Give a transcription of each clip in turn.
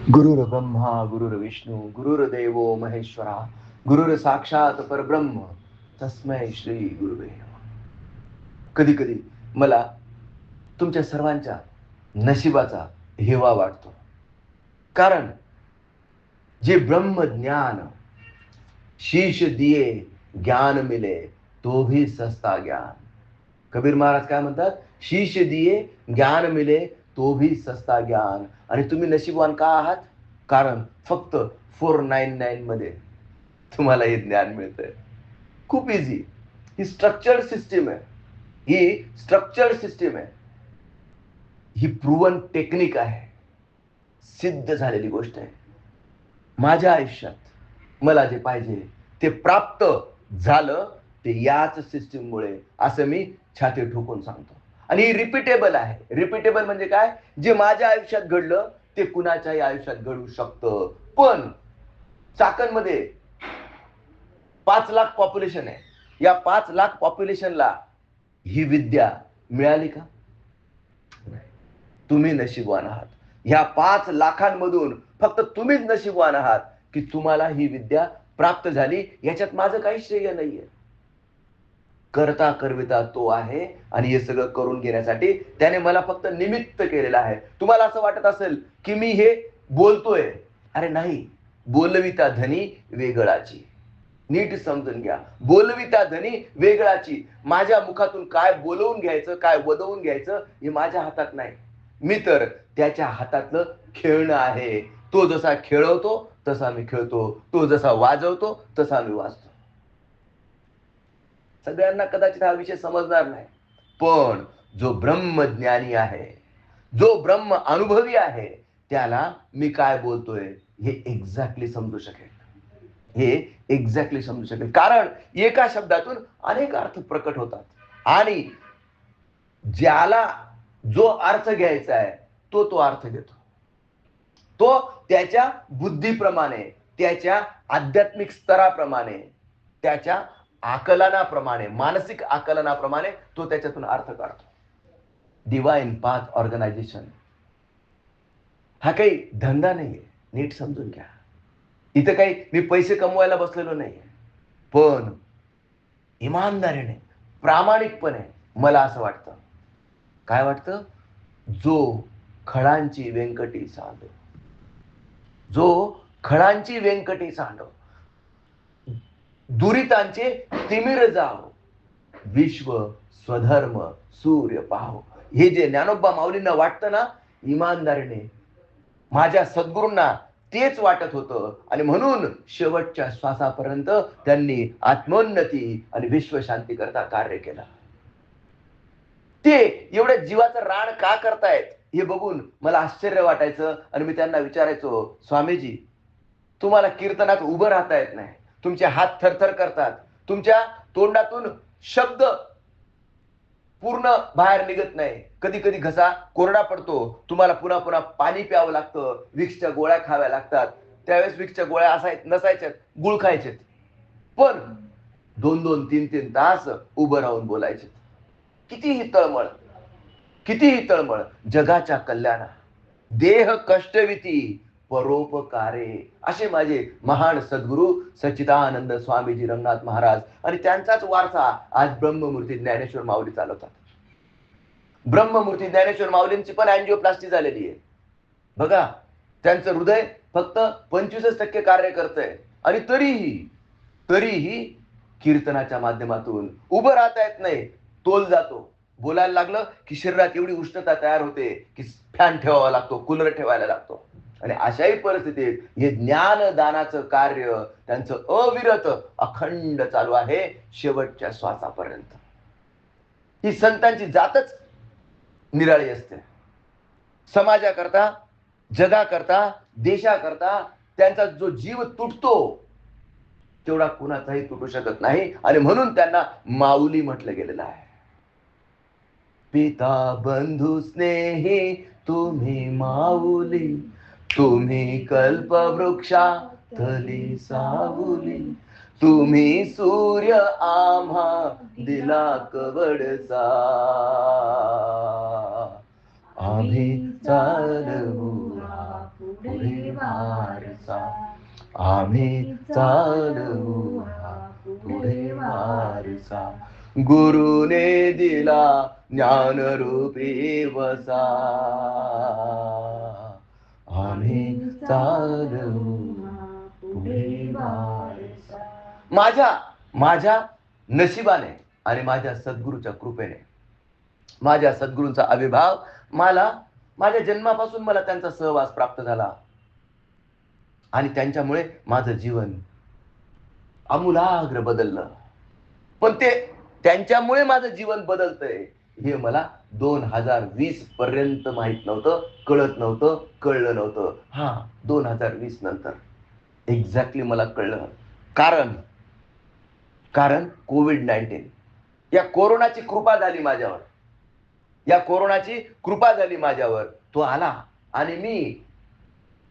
गुरुर्ब्रह्मा गुरुर्विष्णू गुरुर्देवो महेश्वरा गुरुर साक्षात परब्रह्म तस्मै श्री गुरुवे नमः. कधी कधी मला तुमच्या सर्वांच्या नशिबाचा हेवा वाटतो. कारण जे ब्रह्मज्ञान शीश दिये ज्ञान मिले तो भी सस्ता ज्ञान. कबीर महाराज काय म्हणतात? शीश दिये ज्ञान मिले तो भी सस्ता ज्ञान. आणि तुम्ही नशीबवान का आहात? कारण फक्त 499 मध्ये तुम्हाला हे ज्ञान मिळतंय. खूप इझी. ही स्ट्रक्चर्ड सिस्टीम आहे. ही स्ट्रक्चर्ड सिस्टीम आहे. ही प्रूव्हन टेक्निक आहे. सिद्ध झालेली गोष्ट आहे. माझ्या आयुष्यात मला जे पाहिजे ते प्राप्त झालं ते याच सिस्टीममुळे, असं मी छाती ठोकून सांगतो. आणि ही रिपीटेबल आहे. रिपीटेबल म्हणजे काय? जे माझ्या आयुष्यात घडलं ते कुणाच्याही आयुष्यात घडू शकतं. पण चाकणमध्ये 5 लाख पॉप्युलेशन आहे. या 5 लाख पॉप्युलेशनला ही विद्या मिळाली का? तुम्ही नशीबवान आहात. ह्या 5 लाखांमधून फक्त तुम्हीच नशीबवान आहात की तुम्हाला ही विद्या प्राप्त झाली. याच्यात माझं काही श्रेय नाहीये. करता करविता तो आहे आणि हे सगळं करून घेण्यासाठी त्याने मला फक्त निमित्त केलेलं आहे. तुम्हाला असं वाटत असेल की मी हे बोलतोय. अरे नाही, बोलविता धनी वेगळाची. नीट समजून घ्या. बोलविता धनी वेगळाची. माझ्या मुखातून काय बोलवून घ्यायचं, काय वदवून घ्यायचं हे माझ्या हातात नाही. मी तर त्याच्या हातातलं खेळणं आहे. तो जसा खेळवतो तसा मी खेळतो. तो जसा वाजवतो तसा मी वाजतो. सगळ्यांना कदाचित हा विषय समजणार नाही. पण जो ब्रह्मज्ञानी आहे, जो ब्रह्म अनुभवी आहे, त्याला मी काय बोलतोय हे एक्झॅक्टली समजू शकेल. हे एक्झॅक्टली समजू शकेल. कारण एका शब्दातून अनेक अर्थ प्रकट होतात. आणि ज्याला जो अर्थ घ्यायचा आहे तो अर्थ घेतो. तो त्याच्या बुद्धीप्रमाणे, त्याच्या आध्यात्मिक स्तराप्रमाणे, त्याच्या आकलनाप्रमाणे, मानसिक आकलनाप्रमाणे तो त्याच्यातून अर्थ काढतो. डिवाइन पाथ ऑर्गनायझेशन हा काही धंदा नाहीये. नीट समजून घ्या. इथं काही मी पैसे कमवायला बसलेलो नाहीये. पण इमानदारीने, प्रामाणिकपणे मला असं वाटतं. काय वाटतं? जो खळांची व्यंकटी सांडो, जो खळांची व्यंकटी सांडो, दुरितांचे तिमिर जाओ, विश्व स्वधर्म सूर्य पाहो. हे जे ज्ञानोबा माऊलींना वाटतं ना, इमानदारीने माझ्या सद्गुरूंना तेच वाटत होतं. आणि म्हणून शेवटच्या श्वासापर्यंत त्यांनी आत्मोन्नती आणि विश्वशांती करता कार्य केलं. ते एवढ्या जीवाचं रान का करतायत हे बघून मला आश्चर्य वाटायचं. आणि मी त्यांना विचारायचो, स्वामीजी तुम्हाला कीर्तनात उभं राहता येत नाही, तुमचे हात थरथर करतात, तुमच्या तोंडातून शब्द पूर्ण बाहेर निघत नाही, कधी कधी घसा कोरडा पडतो, तुम्हाला पुन्हा पुन्हा पाणी प्यावं लागतं, विक्सच्या गोळ्या खाव्या लागतात. त्यावेळेस विक्सच्या गोळ्या नसायच्यात, गुळ खायचे. पण 2-2, 3-3 तास उभं राहून बोलायचे. कितीही तळमळ, कितीही तळमळ जगाच्या कल्याणा, देह कष्टविती परोपकारे, असे माझे महान सद्गुरू सच्चिदानंद स्वामीजी रंगनाथ महाराज. आणि त्यांचाच वारसा आज ब्रह्ममूर्ती ज्ञानेश्वर माऊली चालवतात. ब्रह्ममूर्ती ज्ञानेश्वर माऊलींची पण अँजिओप्लास्टी झालेली आहे. बघा, त्यांचं हृदय फक्त 25% कार्य करतंय. आणि तरीही कीर्तनाच्या माध्यमातून उभं राहता येत नाही, तोल जातो. बोलायला लागलं की शरीरात एवढी उष्णता तयार होते की फॅन ठेवावा लागतो, कूलर ठेवायला लागतो. आणि अशाही परिस्थितीत हे ज्ञानदानाचं कार्य त्यांचं अविरत अखंड चालू आहे शेवटच्या श्वासापर्यंत. ही संतांची जातच निराळी असते. समाजाकरता, जगाकरता, देशाकरता त्यांचा जो जीव तुटतो तेवढा कुणाचाही तुटू शकत नाही. आणि म्हणून त्यांना माऊली म्हटलं गेलेलं आहे. पिता बंधू स्नेही तुम्ही माऊली, तुम्ही कल्पवृक्षातली सावली, तुम्ही सूर्य आम्हा दिला कवडसा, आम्ही चालवू पुढे वारसा, आम्ही चालवू हा पुढे वारसा, गुरुने दिला ज्ञानरूपी वसा, आम्ही चालवू पुढे वारसा. माझ्या माझ्या नशिबाने आणि माझ्या सद्गुरूच्या कृपेने, माझ्या सद्गुरूंचा आविर्भाव, मला माझ्या जन्मापासून मला त्यांचा सहवास प्राप्त झाला आणि त्यांच्यामुळे माझं जीवन आमूलाग्र बदललं. पण ते त्यांच्यामुळे माझं जीवन बदलतंय हे मला 2020 पर्यंत माहित नव्हतं, कळत नव्हतं, कळलं नव्हतं. हा, 2020 नंतर एक्झॅक्टली मला कळलं. कारण कोविड-19, या कोरोनाची कृपा झाली माझ्यावर, या कोरोनाची कृपा झाली माझ्यावर. तो आला आणि मी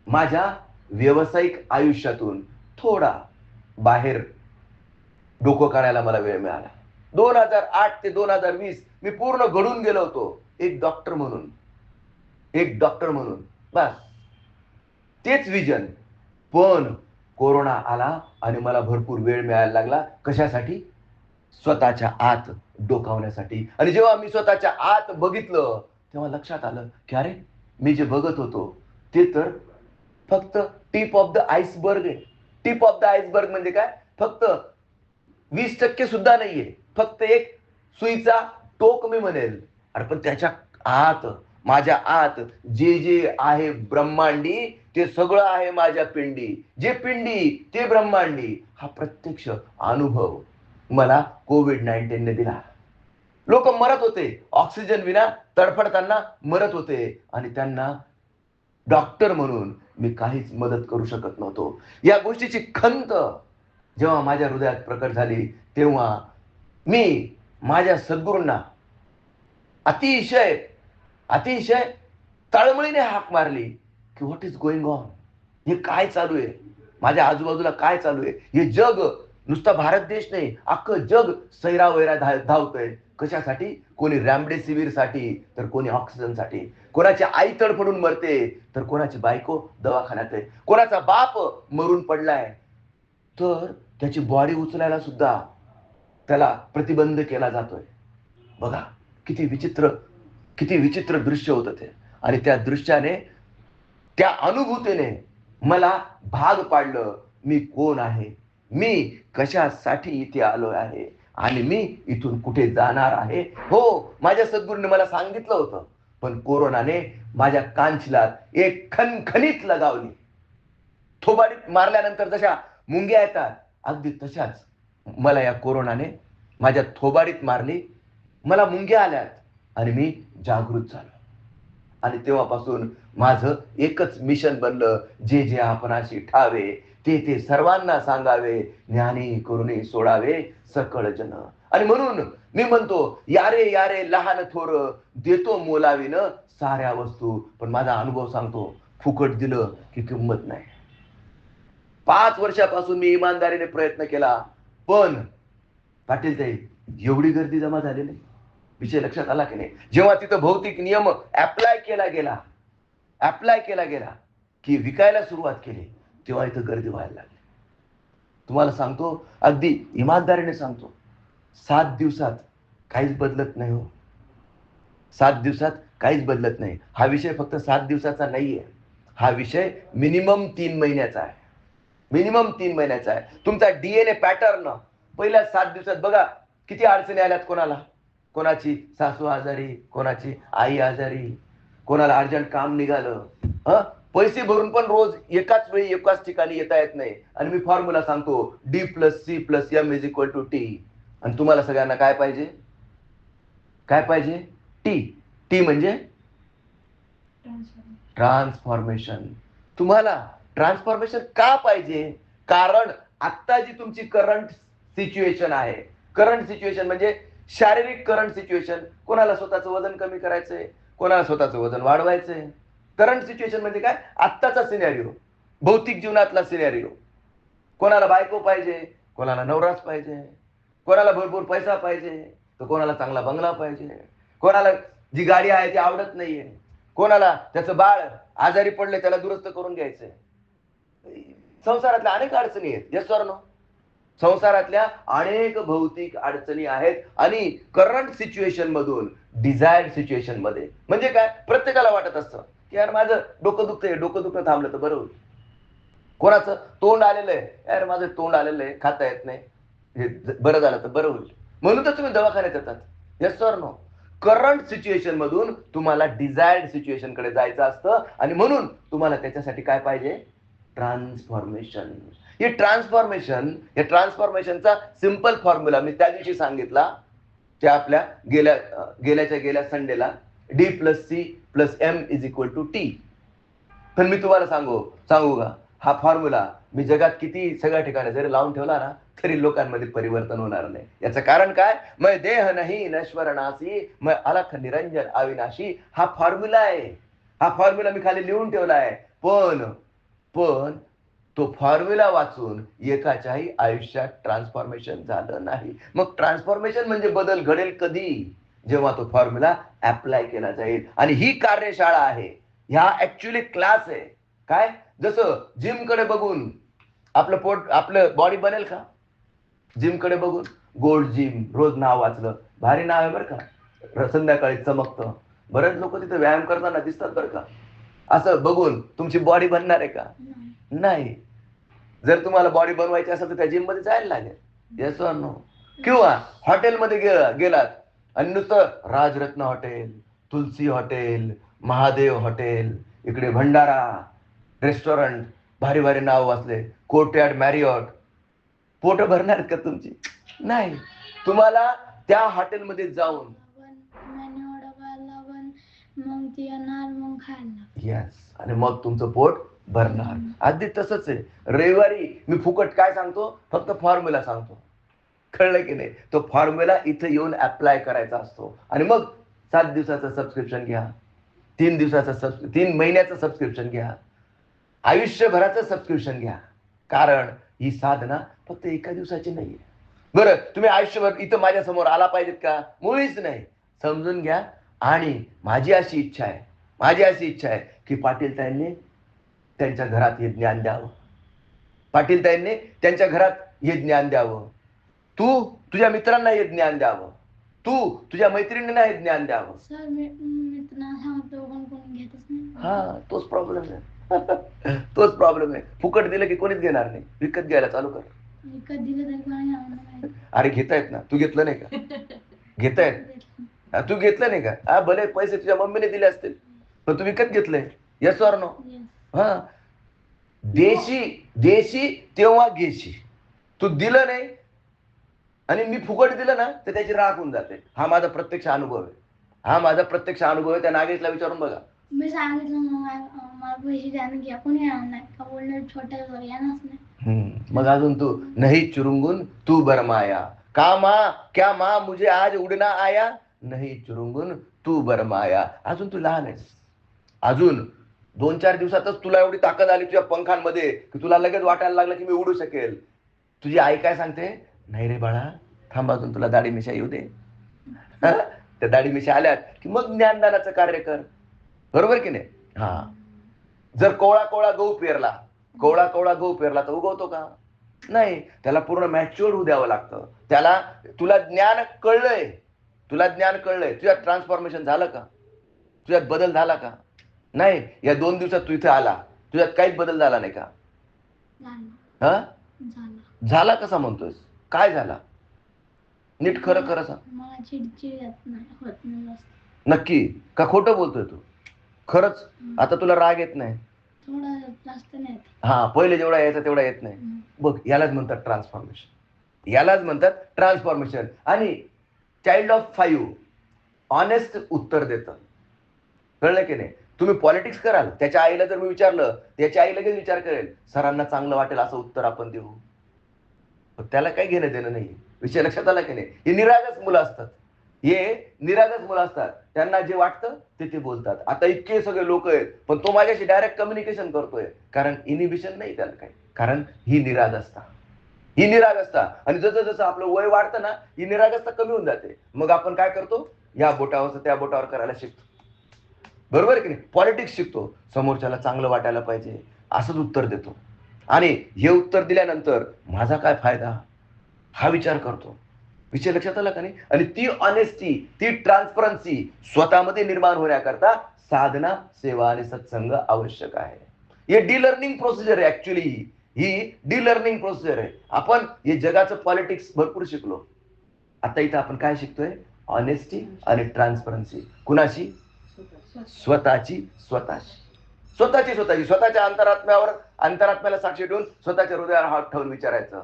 माझ्या व्यावसायिक आयुष्यातून थोडा बाहेर डोकं काढायला मला वेळ मिळाला. 2008 ते 2020 मी पूर्ण घडून गेलो होतो एक डॉक्टर म्हणून, बस तेच विजन. पण कोरोना आला आणि मला भरपूर वेळ मिळायला लागला. कशासाठी? स्वतःच्या आत डोकावण्यासाठी. आणि जेव्हा मी स्वतःच्या आत बघितलं तेव्हा लक्षात आलं की अरे, मी जे बघत होतो ते तर फक्त टिप ऑफ द आइसबर्ग आहे. टिप ऑफ द आइसबर्ग म्हणजे काय? फक्त 20% सुद्धा नाहीये, फक्त एक सुईचा टोक मी म्हणेल. अरे पण त्याच्या आत, माझ्या आत जे जे आहे ब्रह्मांडी, ते सगळं आहे माझ्या पिंडी. जे पिंडी ते ब्रह्मांडी. हा प्रत्यक्ष अनुभव मला कोविड-19 ने दिला. लोक मरत होते, ऑक्सिजन विना तडफडताना मरत होते आणि त्यांना डॉक्टर म्हणून मी काहीच मदत करू शकत नव्हतो. या गोष्टीची खंत जेव्हा माझ्या हृदयात प्रकट झाली तेव्हा मी माझ्या सद्गुरूंना अतिशय अतिशय तळमळीने हाक मारली की व्हॉट इज गोइंग ऑन? हे काय चालू आहे? माझ्या आजूबाजूला काय चालू आहे? हे जग, नुसता भारत देश नाही, अख्खं जग सैरावैरा धावतंय. कशासाठी? कोणी रॅमडेसिवीर साठी, तर कोणी ऑक्सिजन साठी. कोणाची आई तडफडून मरते, तर कोणाची बायको दवाखान्यात आहे. कोणाचा बाप मरून पडलाय, तर त्याची बॉडी उचलायला सुद्धा त्याला प्रतिबंध केला जातोय. बघा किती विचित्र दृश्य होतं ते. आणि त्या दृश्याने, त्या अनुभूतीने मला भाग पाडलं, मी कोण आहे, मी कशासाठी इथे आलो आहे आणि मी इथून कुठे जाणार आहे. हो, माझ्या सद्गुरूने मला सांगितलं होतं, पण कोरोनाने माझ्या कांचलात एक खणखणीत लगावली. थोबाडीत मारल्यानंतर जशा मुंग्या येतात, अगदी तशाच मला या कोरोनाने माझ्या थोबाडीत मारली. मला मुंग्या आल्यात आणि मी जागृत झालो. आणि तेव्हापासून माझं एकच मिशन बनलं, जे जे आपणाशी ठावे ते ते सर्वांना सांगावे, ज्ञानी करुणी सोडावे सकळ जन. आणि म्हणून मी म्हणतो, यारे यारे लहान थोर, देतो मोलावीन साऱ्या वस्तू. पण माझा अनुभव सांगतो, फुकट दिलं की किंमत नाही. 5 वर्षापासून मी इमानदारीने प्रयत्न केला, पण पाटील ताई, एवढी गर्दी जमा झाली नाही. विषय लक्षात आला की नाही? जेव्हा तिथं भौतिक नियम अप्लाय केला गेला की विकायला सुरुवात केली, तेव्हा इथं गर्दी व्हायला लागली. तुम्हाला सांगतो, अगदी इमानदारीने सांगतो, 7 दिवसात काहीच बदलत नाही हो. 7 दिवसात काहीच बदलत नाही. हा विषय फक्त 7 दिवसाचा नाहीये. हा विषय मिनिमम 3 महिन्याचा आहे. तुमचा डीएनए पॅटर्न पहिल्या 7 दिवसात बघा किती अडचणी आल्यात. कोणाची सासू आजारी, कोणाची आई आजारी, कोणाला अर्जंट काम निघालं, पैसे भरून पण रोज एकाच वेळी एकाच ठिकाणी येता येत नाही. आणि मी फॉर्म्युला सांगतो, D+C+M = T. आणि तुम्हाला सगळ्यांना काय पाहिजे? टी म्हणजे ट्रान्सफॉर्मेशन. तुम्हाला ट्रान्सफॉर्मेशन का पाहिजे? कारण आता जी तुमची करंट सिच्युएशन आहे, करंट सिच्युएशन म्हणजे शारीरिक करंट सिच्युएशन, कोणाला स्वतःचं वजन कमी करायचंय, कोणाला स्वतःचं वजन वाढवायचंय. करंट सिच्युएशन म्हणजे काय? आत्ताचा सिनेरिओ, भौतिक जीवनातला सिनेरिओ. कोणाला बायको पाहिजे, कोणाला नवराच पाहिजे, कोणाला भरपूर पैसा पाहिजे, तर कोणाला चांगला बंगला पाहिजे, कोणाला जी गाडी आहे ती आवडत नाहीये, कोणाला त्याचं बाळ आजारी पडले त्याला दुरुस्त करून घ्यायचंय. संसारातल्या अनेक अडचणी आहेत. Yes or no? संसारातल्या अनेक भौतिक अडचणी आहेत आणि करंट सिच्युएशन मधून डिझायर्ड सिच्युएशन मध्ये म्हणजे काय, प्रत्येकाला वाटत असतं की यार माझं डोकं दुखतंय, डोकं दुखणं थांबलं तर बरं होईल. कोणाचं तोंड आलेलं आहे, यार माझं तोंड आलेलं आहे, खाता येत नाही, हे बरं झालं तर बरं होईल, म्हणून तर तुम्ही दवाखान्यात येतात. Yes or no? Current situation मधून तुम्हाला डिझायर्ड सिच्युएशन कडे जायचं असतं आणि म्हणून तुम्हाला त्याच्यासाठी काय पाहिजे, ट्रान्सफॉर्मेशन. हे ट्रान्सफॉर्मेशन, या ट्रान्सफॉर्मेशनचा सिंपल फॉर्म्युला मी त्या दिवशी सांगितला, त्या आपल्या गेल्या संडेला, D+C+M=T. पण मी तुम्हाला सांगू का, हा फॉर्म्युला मी जगात किती सगळ्या ठिकाणी जरी लावून ठेवला ना तरी लोकांमध्ये परिवर्तन होणार नाही. याचं कारण काय, मैं देह नाही नश्वर नासी, मैं अलख निरंजन अविनाशी. हा फॉर्म्युला आहे. हा फॉर्म्युला मी खाली लिहून ठेवला आहे. पण तो फॉर्म्युला वाचून एकाच्याही आयुष्यात ट्रान्सफॉर्मेशन झालं नाही. मग ट्रान्सफॉर्मेशन म्हणजे बदल घडेल कधी, जेव्हा तो फॉर्म्युला अप्लाय केला जाईल. आणि ही कार्यशाळा आहे, ह्या ऍक्च्युअली क्लास आहे. काय, जसं जिम कडे बघून आपलं बॉडी बनेल का? जिम कडे बघून, गोल्ड जिम, रोज नाव वाचलं, भारी नाव आहे बरं का, संध्याकाळी चमकतं, बरेच लोक तिथे व्यायाम करताना दिसतात बरं का. असं बघून तुमची बॉडी बनणार आहे का? नाही. जर तुम्हाला बॉडी बनवायची असेल तर त्या जिम मध्ये जायला लागेल. Yes or no? किंवा हॉटेलमध्ये गेलात आणि नुसतं Rajratna hotel, Tulsi hotel, Mahadev hotel, इकडे भंडारा रेस्टॉरंट, भारी भारी नाव वाचले, कोर्टयार्ड मॅरियट, पोट भरणार का तुमची? नाही. तुम्हाला त्या हॉटेलमध्ये जाऊन येस, आणि मग तुमचं पोट भरणार. अगदी तसंच आहे. रविवारी मी फुकट काय सांगतो, फक्त फॉर्म्युला सांगतो, कळलं की नाही? तो फॉर्म्युला इथे येऊन अप्लाय करायचा असतो. आणि मग 7 दिवसाचं सबस्क्रिप्शन घ्या, 3 महिन्याचं सबस्क्रिप्शन घ्या, आयुष्यभराचं सबस्क्रिप्शन घ्या. कारण ही साधना फक्त एका दिवसाची नाहीये. बरं, तुम्ही आयुष्यभर इथं माझ्या समोर आला पाहिजेत का? मुळीच नाही. समजून घ्या. आणि माझी अशी इच्छा आहे की पाटील ताईंनी त्यांच्या घरात हे ज्ञान द्यावं, पाटील ताईंनी त्यांच्या घरात हे ज्ञान द्यावं, तू तुझ्या मित्रांना हे ज्ञान द्यावं, तू तुझ्या मैत्रिणींना हे ज्ञान द्यावं. हा, तोच प्रॉब्लेम आहे. तोच प्रॉब्लेम आहे. फुकट दिलं की कोणीच घेणार नाही. विकत घ्यायला चालू कर. विकत दिलं. अरे घेतायत ना, तू घेतलं नाही का? घेतायत, तू घेतलं नाही का? हा, भले पैसे तुझ्या मम्मीने दिले असतील, पण तू विकत घेतलंय. Yes or no? हा. देशी तेव्हा घेशी. तू दिलं नाही आणि मी फुकट दिलं ना तर त्याची राख होऊन जाते. हा माझा प्रत्यक्ष अनुभव आहे. त्या नागेशला विचारून बघा. मी सांगितलं मला पैसे द्या घ्या, कोणी येणार नाही का, बोलणार छोट्या येणारच नाही. मग अजून तू नाही चुरुंगून तू बरमाया, का माँ क्या माँ मुझे आज उडना आया, नाही चुरुंगून तू बरमाया. अजून तू लहान आहेस. अजून 2-4 दिवसातच तुला एवढी ताकद आली तुझ्या पंखांमध्ये की तुला लगेच वाटायला लागलं की मी उडू शकेल. तुझी आई काय सांगते, नाही रे बाळा, थांब अजून तुला दाढी मिशा येऊ दे. त्या दाढी मिशा आल्यात की मग ज्ञानदानाचं कार्य कर. बरोबर की नाही? हा. जर कोवळा गहू पेरला तर उगवतो का? नाही. त्याला पूर्ण मॅच्युअर होऊ द्यावं लागतं. तुला ज्ञान कळलंय, तुझ्यात ट्रान्सफॉर्मेशन झालं का? तुझ्यात बदल झाला का? नाही. या 2 दिवसात तू इथे आला, तुझ्यात काहीच बदल झाला नाही का? हा, झाला. कसा म्हणतोय? काय झाला? नीट खरं सांग. मला चिडचिड होत नाही. नक्की का खोटं बोलतोय तू? खरंच? आता तुला राग येत नाही? थोडा जास्त नाही. हा, पहिले जेवढा यायचा तेवढा येत नाही. बघ, यालाच म्हणतात ट्रान्सफॉर्मेशन. आणि चाइल्ड ऑफ 5 ऑनेस्ट उत्तर देतं. कळलं की नाही? तुम्ही पॉलिटिक्स कराल, त्याच्या आईला जर मी विचारलं, त्याची आई लगेच विचार करेल, सरांना चांगलं वाटेल असं उत्तर आपण देऊ. त्याला काही घेणं देणं नाही. विषय लक्षात आला की नाही? ही निरागस मुलं असतात. त्यांना जे वाटतं ते बोलतात. आता इतके सगळे लोक आहेत, पण तो माझ्याशी डायरेक्ट कम्युनिकेशन करतोय, कारण इनिबिशन नाही त्याला काही. कारण ही निरागसता. आणि जसं आपलं वय वाढतं ना, ही निरागसता कमी होऊन जाते. मग आपण काय करतो, या बोटावर त्या बोटावर करायला शिकतो. बरोबर की नाही? पॉलिटिक्स शिकतो, समोरच्याला चांगलं वाटायला पाहिजे असंच उत्तर देतो. आणि हे उत्तर दिल्यानंतर माझा काय फायदा हा विचार करतो. विषय लक्षात आला का नाही? आणि ती ऑनेस्टी, ती ट्रान्सपरन्सी स्वतःमध्ये निर्माण होण्याकरता साधना, सेवा आणि सत्संग आवश्यक आहे. हे डी लर्निंग प्रोसिजर आहे. ऍक्च्युली ही डी लर्निंग प्रोसिजर आहे. आपण हे जगाचं पॉलिटिक्स भरपूर शिकलो. आता इथं आपण काय शिकतोय? ऑनेस्टी आणि ट्रान्सपरन्सी. कुणाशी? स्वतःची स्वतःच्या अंतरात्म्याला साक्षी ठेवून स्वतःच्या हृदयावर हात ठेवून विचारायचं.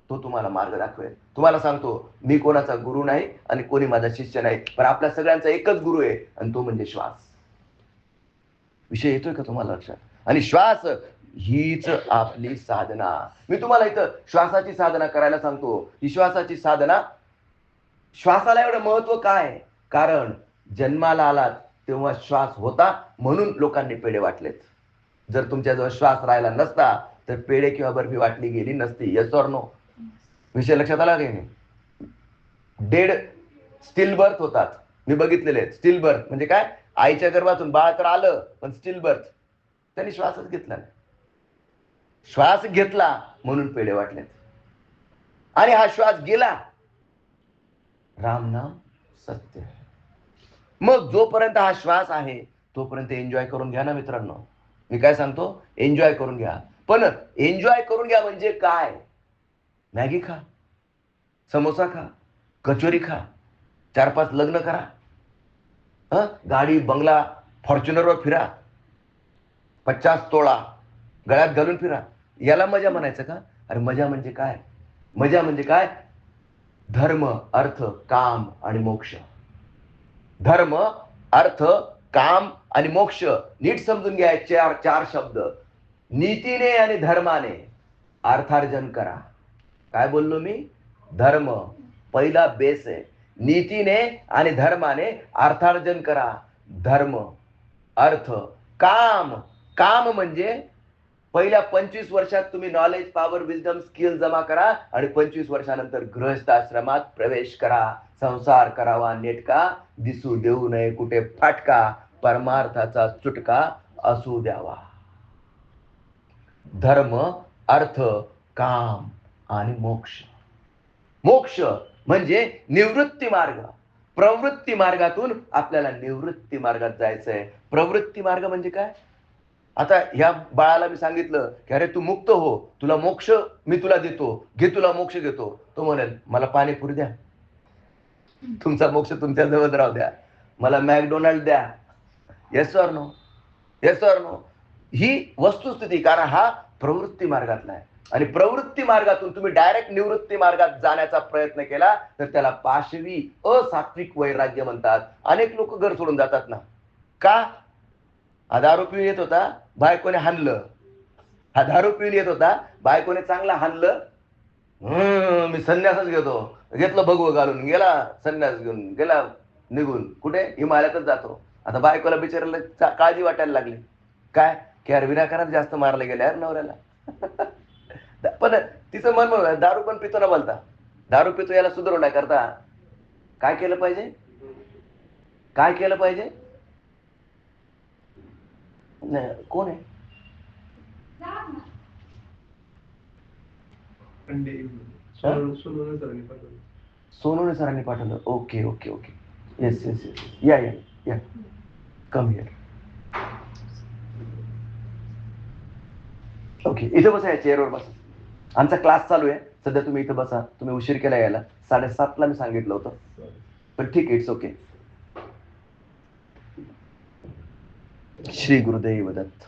तो तुम्हाला मार्ग दाखवेल. तुम्हाला सांगतो, मी कोणाचा गुरु नाही आणि कोणी माझा शिष्य नाही, पण आपल्या सगळ्यांचा एकच गुरु आहे आणि तो म्हणजे श्वास. विषय येतोय का तुम्हाला लक्षात? आणि श्वास हीच आपली साधना. मी तुम्हाला इथं श्वासाची साधना करायला सांगतो. ही श्वासाची साधना, श्वासाला एवढं महत्व काय? कारण जन्माला आलात तेव्हा श्वास होता म्हणून लोकांनी पेढे वाटलेत. जर तुमच्याजवळ श्वास राहिला नसता तर पेढे किंवा बर्फी वाटली गेली नसती. Yes or no? विषय लक्षात आला की नाही? डेड स्टिल बर्थ होतात. मी बघितलेले आहेत. स्टिल बर्थ म्हणजे काय? आईच्या गर्भातून बाळ तर आलं पण स्टिल बर्थ, त्यांनी श्वासच घेतला नाही. श्वास घेतला म्हणून पेढे वाटलेत. आणि हा श्वास गेला, राम नाम सत्य. मग जोपर्यंत हा श्वास आहे तोपर्यंत एन्जॉय करून घ्या ना मित्रांनो. मी काय सांगतो? एन्जॉय करून घ्या. पण एन्जॉय करून घ्या म्हणजे काय? मॅगी खा, समोसा खा, कचोरी खा, 4-5 लग्न करा, गाडी बंगला फॉर्च्युनरवर फिरा, 50 तोळा गळ्यात घालून फिरा, याला मजा म्हणायचं का? अरे मजा म्हणजे काय? मजा म्हणजे काय? धर्म, अर्थ, काम आणि मोक्ष. धर्म, अर्थ, काम आणि मोक्ष. नीट समजून घ्या. चार शब्द. नीतीने आणि धर्माने अर्थार्जन करा. काय बोललो मी? धर्म पहिला बेस आहे. नीतीने आणि धर्माने अर्थार्जन करा. धर्म, अर्थ, काम. काम म्हणजे पहिल्या 25 वर्षात तुम्ही नॉलेज, पॉवर, विजडम, स्किल जमा करा आणि 25 वर्षानंतर गृहस्थ आश्रमात प्रवेश करा. संसार करावा नेटका, दिसू देऊ नये कुठे फाटका, परमार्थाचा चुटका असू द्यावा. धर्म, अर्थ, काम आणि मोक्ष. मोक्ष म्हणजे निवृत्ती मार्ग. प्रवृत्ती मार्गातून आपल्याला निवृत्ती मार्गात जायचंय. प्रवृत्ती मार्ग म्हणजे काय? आता ह्या बाळाला मी सांगितलं की अरे तू मुक्त हो, तुला मोक्ष मी तुला देतो, घे तुला मोक्ष घेतो. तो म्हणेल मला पाणीपुरी द्या, तुमचा मोक्ष तुमच्या जवळ राहू द्या, मला मॅकडोनाल्ड द्या. Yes or no? Yes or no? ही वस्तुस्थिती. कारण हा प्रवृत्ती मार्गातला आहे. आणि प्रवृत्ती मार्गातून तुम्ही डायरेक्ट निवृत्ती मार्गात जाण्याचा प्रयत्न केला तर त्याला पाशवी असात्विक वैराग्य म्हणतात. अनेक लोक घर सोडून जातात ना. का? हा दारू पिऊन येत होता, बायकोने हाणलं. हा दारू पिऊन येत होता, बायकोने चांगला हाणलं. मी संन्यासच घेतलं भगवं घालून गेला, संन्यास घेऊन गेला निघून. कुठे? हिमालयातच जातो. आता बायकोला बिचारायला काळजी वाटायला लागली. काय की यार विनाकारण जास्त मारले गेले यार नवऱ्याला. पण तिचं मन दारू पण पितो ना बोलता. दारू पितो याला सुधारवण्याकरता काय केलं पाहिजे? काय केलं पाहिजे? कोण आहे? सोनवणे सरांनी पाठवलं. Okay okay okay. Yes yes yes. या या या. Come here. ओके. इथं बसा, या चेअरवर बसा. आमचा क्लास चालू आहे सध्या. तुम्ही इथं बसा. तुम्ही उशीर केला यायला. 7:30ला मी सांगितलं होतं, पण ठीक आहे, इट्स ओके. श्री गुरुदेव दत्त.